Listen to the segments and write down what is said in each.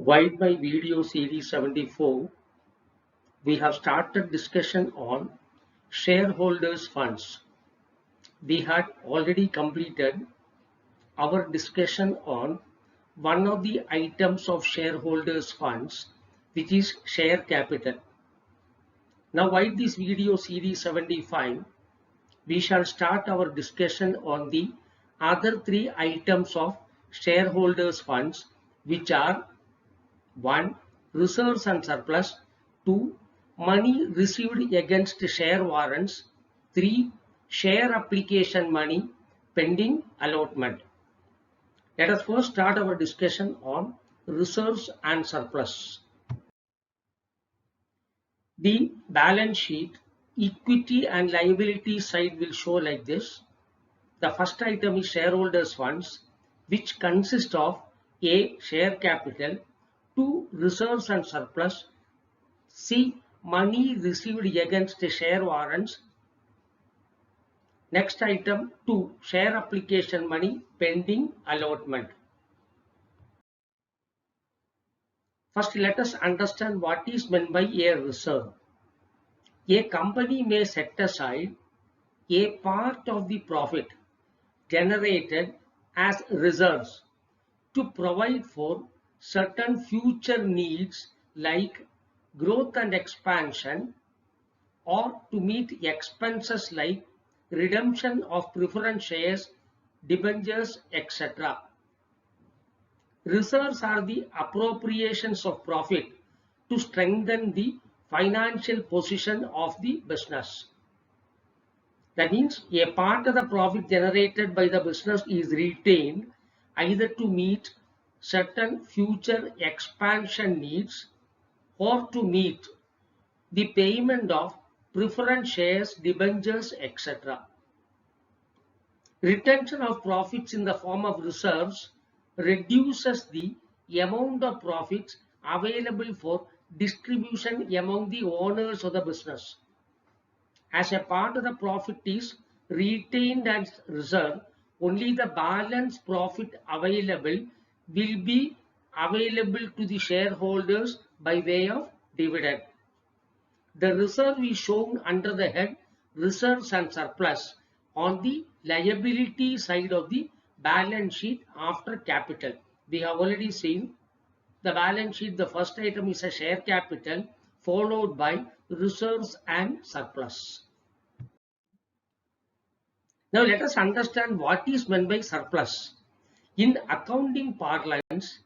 While my video series 74, we have started discussion on shareholders funds. We had already completed our discussion on one of the items of shareholders funds, which is share capital. Now while this video series 75, we shall start our discussion on the other three items of shareholders funds, which are 1. Reserves and surplus. 2. Money received against share warrants. 3. Share application money pending allotment. Let us first start our discussion on reserves and surplus. The balance sheet, equity and liability side will show like this. The first item is shareholders funds, which consist of A. Share capital, 2. Reserves and surplus, C. Money received against share warrants. Next item 2. Share application money pending allotment. First, let us understand what is meant by a reserve. A company may set aside a part of the profit generated as reserves to provide for certain future needs like growth and expansion, or to meet expenses like redemption of preference shares, debentures, etc. Reserves are the appropriations of profit to strengthen the financial position of the business. That means a part of the profit generated by the business is retained either to meet certain future expansion needs or to meet the payment of preference shares, debentures, etc. Retention of profits in the form of reserves reduces the amount of profits available for distribution among the owners of the business. As a part of the profit is retained as reserve, only the balance profit available will be available to the shareholders by way of dividend. The reserve is shown under the head reserves and surplus on the liability side of the balance sheet after capital. We have already seen the balance sheet. The first item is a share capital followed by reserves and surplus. Now let us understand what is meant by surplus. In accounting parlance,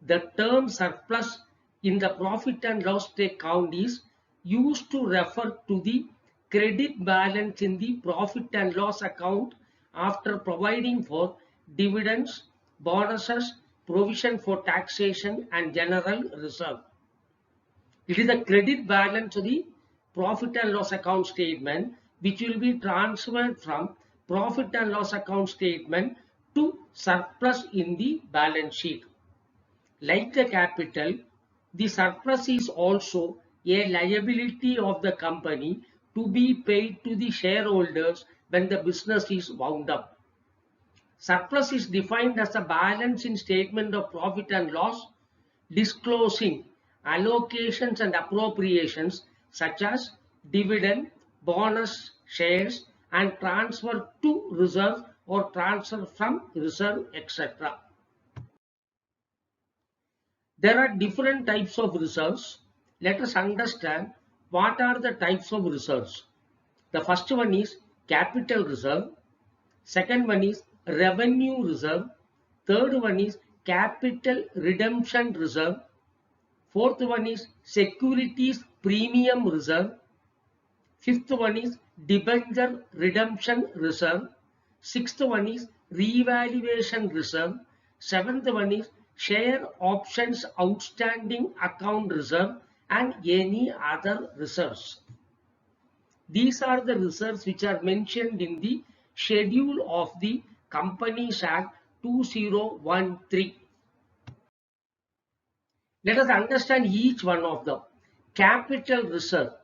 the term surplus in the profit and loss account is used to refer to the credit balance in the profit and loss account after providing for dividends, bonuses, provision for taxation and general reserve. It is the credit balance of the profit and loss account statement which will be transferred from profit and loss account statement to surplus in the balance sheet. Like the capital, the surplus is also a liability of the company to be paid to the shareholders when the business is wound up. Surplus is defined as the balance in statement of profit and loss disclosing allocations and appropriations such as dividend, bonus, shares and transfer to reserve or transfer from reserve, etc. There are different types of reserves. Let us understand what are the types of reserves. The first one is capital reserve. Second one is revenue reserve. Third one is capital redemption reserve. Fourth one is securities premium reserve. Fifth one is debenture redemption reserve. Sixth one is revaluation reserve. Seventh one is share options outstanding account reserve and any other reserves. These are the reserves which are mentioned in the schedule of the Companies Act 2013. Let us understand each one of them. Capital reserve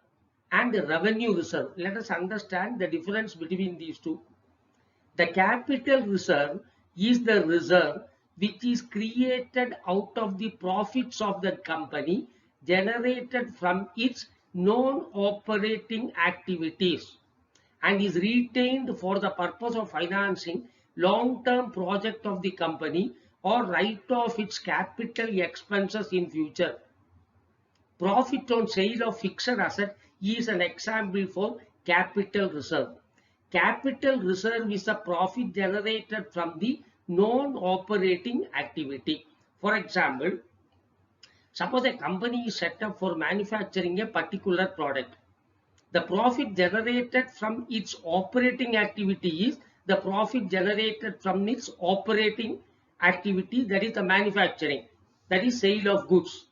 and revenue reserve. Let us understand the difference between these two. The capital reserve is the reserve which is created out of the profits of the company generated from its non-operating activities and is retained for the purpose of financing long-term project of the company or write off its capital expenses in future. Profit on sale of fixed asset is an example for capital reserve. Capital reserve is a profit generated from the non-operating activity. For example, suppose a company is set up for manufacturing a particular product. The profit generated from its operating activity is the profit generated from its operating activity, that is the manufacturing, that is sale of goods.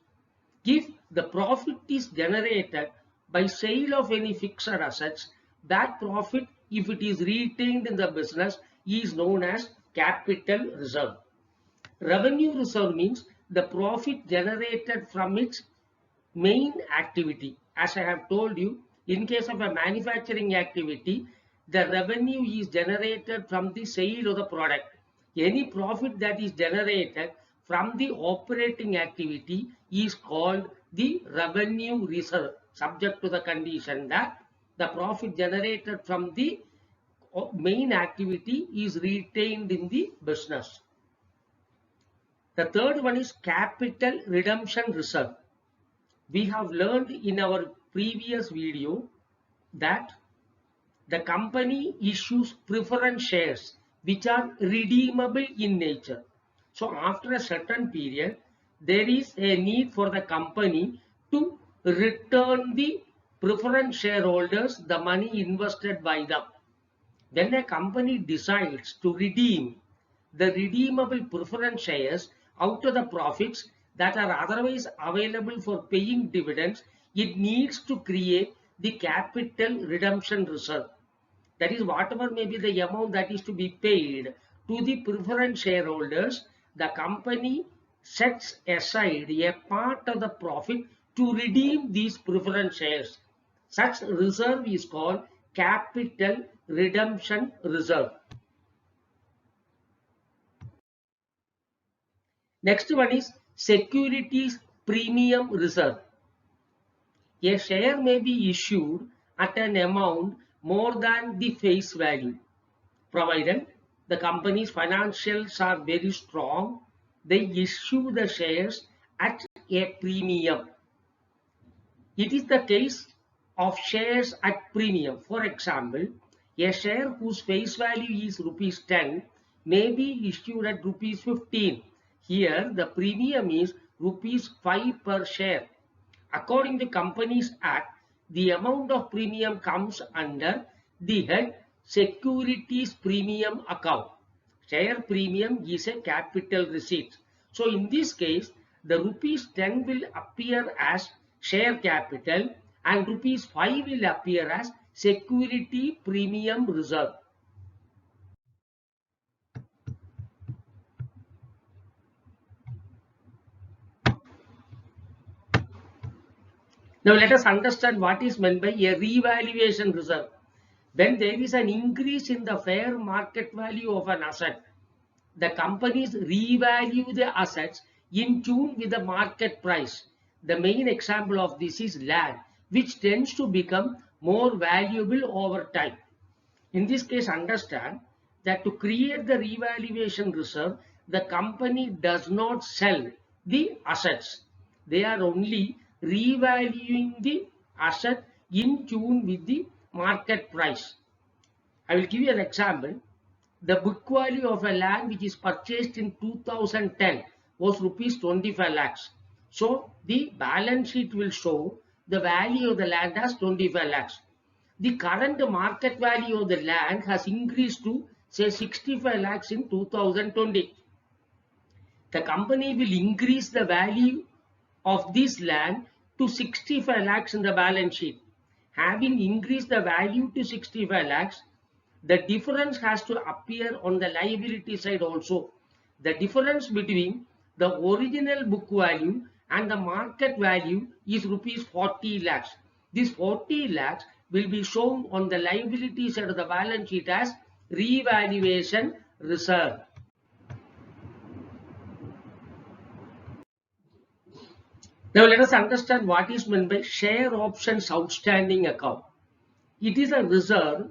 If the profit is generated by sale of any fixed assets, that profit, if it is retained in the business, is known as capital reserve. Revenue reserve means the profit generated from its main activity. As I have told you, in case of a manufacturing activity, the revenue is generated from the sale of the product. Any profit that is generated from the operating activity is called the revenue reserve, subject to the condition that the profit generated from the main activity is retained in the business. The third one is capital redemption reserve. We have learned in our previous video that the company issues preference shares which are redeemable in nature. So after a certain period, there is a need for the company to return the preference shareholders the money invested by them. When a company decides to redeem the redeemable preference shares out of the profits that are otherwise available for paying dividends, it needs to create the capital redemption reserve. That is, whatever may be the amount that is to be paid to the preference shareholders, the company sets aside a part of the profit to redeem these preference shares. Such reserve is called capital redemption reserve. Next one is securities premium reserve. A share may be issued at an amount more than the face value, provided the company's financials are very strong. They issue the shares at a premium. It is the case of shares at premium. For example, a share whose face value is rupees 10 may be issued at rupees 15. Here the premium is rupees 5 per share. According to Companies Act, the amount of premium comes under the head securities premium account. Share premium is a capital receipt. So in this case, the rupees 10 will appear as share capital and rupees 5 will appear as security premium reserve. Now let us understand what is meant by a revaluation reserve. When there is an increase in the fair market value of an asset, the companies revalue the assets in tune with the market price. The main example of this is land, which tends to become more valuable over time. In this case, understand that to create the revaluation reserve, the company does not sell the assets. They are only revaluing the asset in tune with the market price. I will give you an example. The book value of a land which is purchased in 2010 was rupees 25 lakhs. So the balance sheet will show the value of the land as 25 lakhs. The current market value of the land has increased to say 65 lakhs in 2020. The company will increase the value of this land to 65 lakhs in the balance sheet. Having increased the value to 65 lakhs, the difference has to appear on the liability side also. The difference between the original book value and the market value is rupees 40 lakhs. This 40 lakhs will be shown on the liability side of the balance sheet as revaluation reserve. Now let us understand what is meant by share options outstanding account. It is a reserve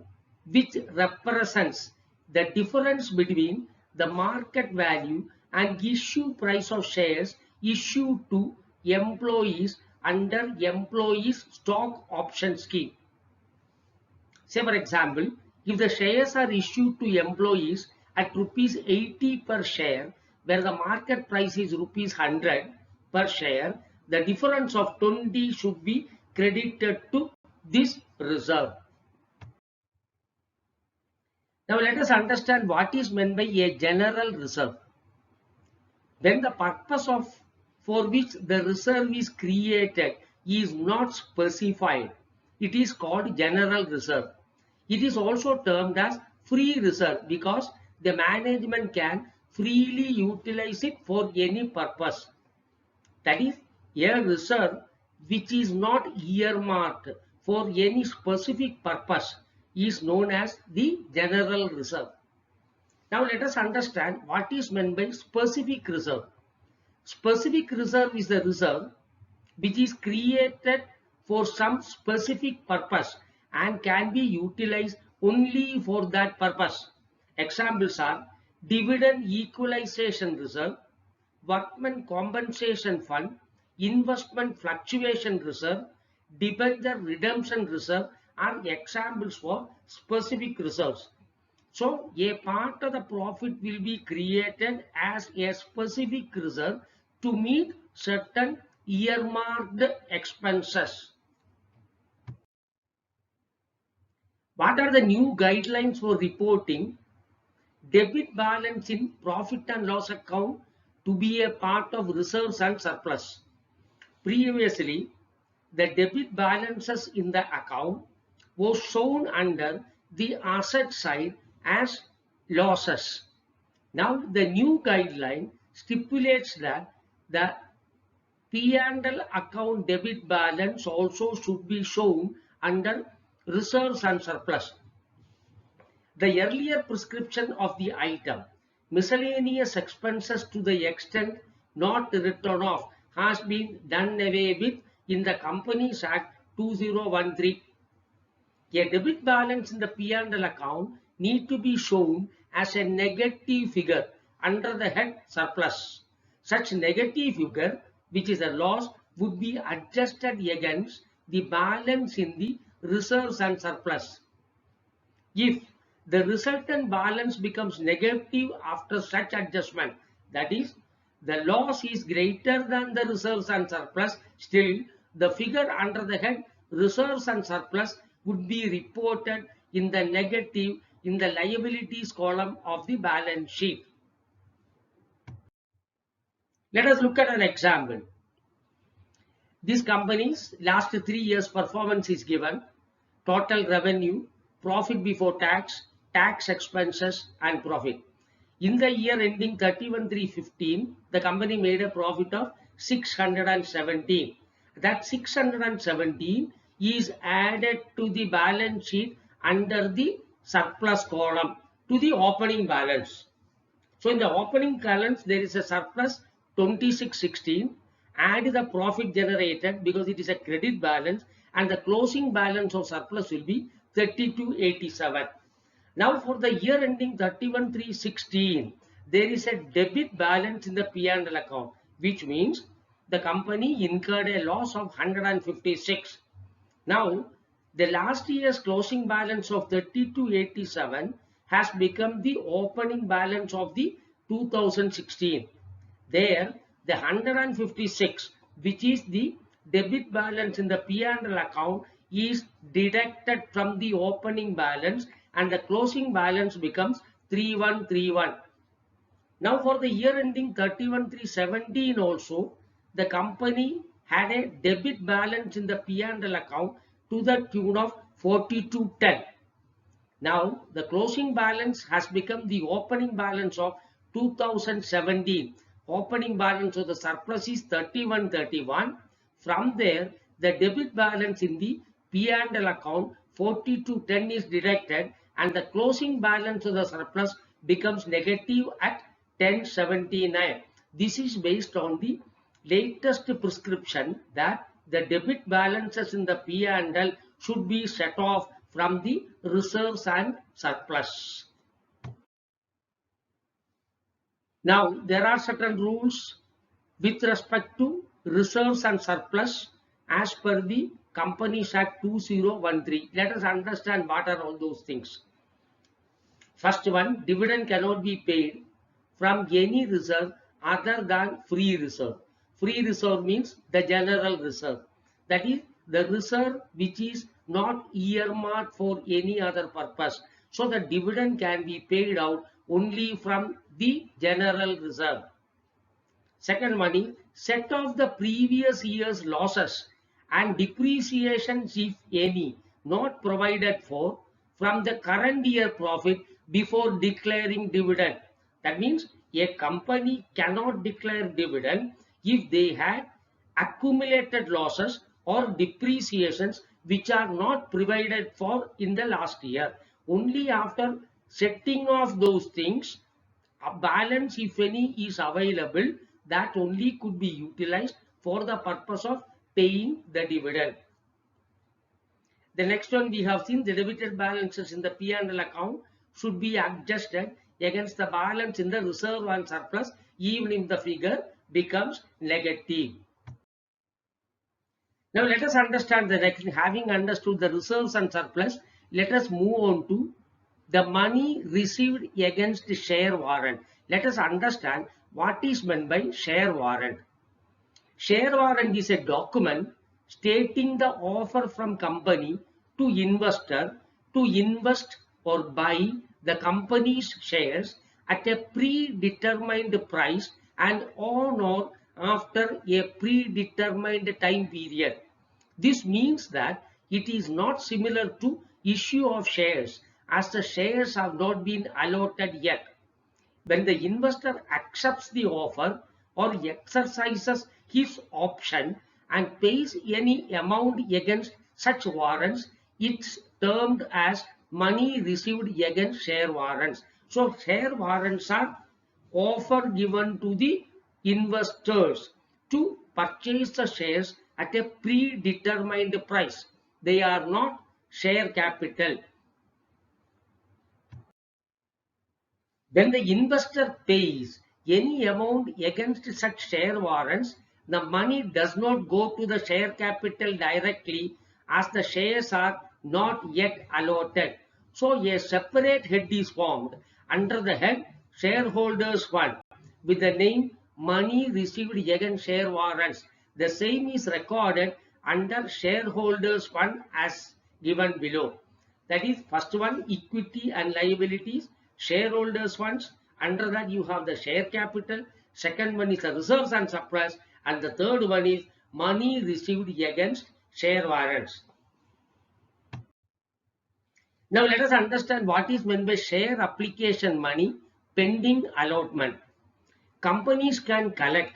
which represents the difference between the market value and issue price of shares issued to employees under employees stock option scheme. Say for example, if the shares are issued to employees at rupees 80 per share, where the market price is rupees 100 per share, the difference of 20 should be credited to this reserve. Now let us understand what is meant by a general reserve. When the purpose for which the reserve is created is not specified, it is called general reserve. It is also termed as free reserve because the management can freely utilize it for any purpose. That is, a reserve which is not earmarked for any specific purpose is known as the general reserve. Now let us understand what is meant by specific reserve. Specific reserve is the reserve which is created for some specific purpose and can be utilized only for that purpose. Examples are dividend equalization reserve, workmen compensation fund, investment fluctuation reserve, debenture redemption reserve are examples for specific reserves. So a part of the profit will be created as a specific reserve to meet certain earmarked expenses. What are the new guidelines for reporting debit balance in profit and loss account to be a part of reserves and surplus? Previously, the debit balances in the account was shown under the asset side as losses. Now the new guideline stipulates that the P&L account debit balance also should be shown under reserves and surplus. The earlier prescription of the item miscellaneous expenses to the extent not written off has been done away with in the Companies Act 2013. A debit balance in the P&L account need to be shown as a negative figure under the head surplus. Such negative figure, which is a loss, would be adjusted against the balance in the reserves and surplus. If the resultant balance becomes negative after such adjustment, that is, the loss is greater than the reserves and surplus, still the figure under the head reserves and surplus would be reported in the negative in the liabilities column of the balance sheet. Let us look at an example. This company's last 3 years performance is given, total revenue, profit before tax, tax expenses and profit. In the year ending 31/3/15, the company made a profit of 617. That 617 is added to the balance sheet under the surplus column to the opening balance. So in the opening balance, there is a surplus 2616. Add the profit generated because it is a credit balance, and the closing balance of surplus will be 3287. Now for the year ending 31/3/16, there is a debit balance in the P&L account, which means the company incurred a loss of 156. Now the last year's closing balance of 3287 has become the opening balance of the 2016. There the 156, which is the debit balance in the P&L account, is deducted from the opening balance and the closing balance becomes 3131. Now for the year ending 31/3/17 also, the company had a debit balance in the P&L account to the tune of 4210. Now the closing balance has become the opening balance of 2017. Opening balance of the surplus is 3131. From there, the debit balance in the P&L account 4210 is deducted and the closing balance of the surplus becomes negative at 1079. This is based on the latest prescription that the debit balances in the P&L should be set off from the reserves and surplus. Now, there are certain rules with respect to reserves and surplus as per the Companies Act 2013. Let us understand what are all those things. First one, dividend cannot be paid from any reserve other than free reserve. Free reserve means the general reserve. That is the reserve which is not earmarked for any other purpose. So the dividend can be paid out only from the general reserve. Second one is set off the previous year's losses and depreciations, if any, not provided for from the current year profit before declaring dividend. That means a company cannot declare dividend if they had accumulated losses or depreciations which are not provided for in the last year. Only after setting off those things, a balance, if any, is available, that only could be utilized for the purpose of paying the dividend. The next one we have seen, the debited balances in the P&L account should be adjusted against the balance in the reserve and surplus even if the figure becomes negative. Now let us understand the next. Having understood the reserves and surplus, let us move on to the money received against the share warrant. Let us understand what is meant by share warrant. Share warrant is a document stating the offer from company to investor to invest or buy the company's shares at a predetermined price and on or after a predetermined time period. This means that it is not similar to issue of shares, as the shares have not been allotted yet. When the investor accepts the offer or exercises his option and pays any amount against such warrants, it's termed as money received against share warrants. So share warrants are offer given to the investors to purchase the shares at a predetermined price. They are not share capital. When the investor pays any amount against such share warrants, the money does not go to the share capital directly, as the shares are not yet allotted. So a separate head is formed under the head Shareholders Fund with the name money received against share warrants. The same is recorded under Shareholders Fund as given below. That is, first one, equity and liabilities, shareholders funds. Under that you have the share capital. Second one is the reserves and surplus, and the third one is money received against share warrants. Now let us understand what is meant by share application money pending allotment. Companies can collect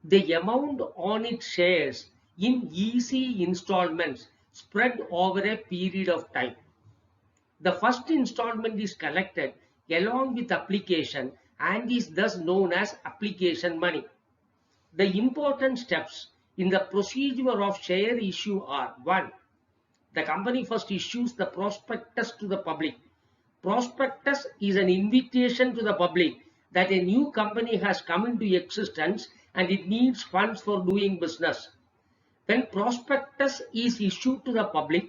the amount on its shares in easy installments spread over a period of time. The first installment is collected along with application and is thus known as application money. The important steps in the procedure of share issue are: 1. The company first issues the prospectus to the public. Prospectus is an invitation to the public that a new company has come into existence and it needs funds for doing business. When prospectus is issued to the public,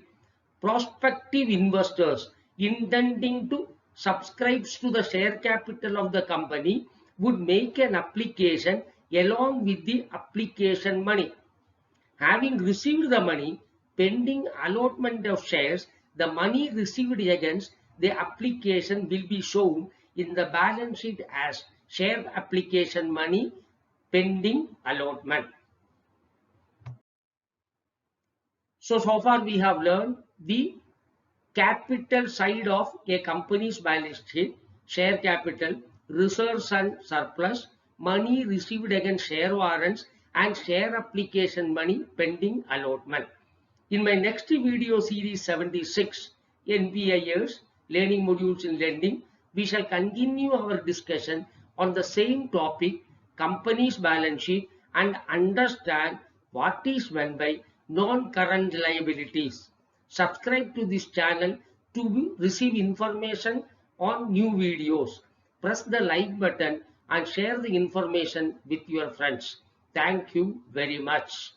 prospective investors intending to subscribe to the share capital of the company would make an application along with the application money. Having received the money, pending allotment of shares, the money received against the application will be shown in the balance sheet as share application money pending allotment. So far we have learned the capital side of a company's balance sheet: share capital, reserves and surplus, money received against share warrants, and share application money pending allotment. In my next video series 76, NPIers, Learning Modules in Lending, we shall continue our discussion on the same topic, company's balance sheet, and understand what is meant by non-current liabilities. Subscribe to this channel to receive information on new videos. Press the like button and share the information with your friends. Thank you very much.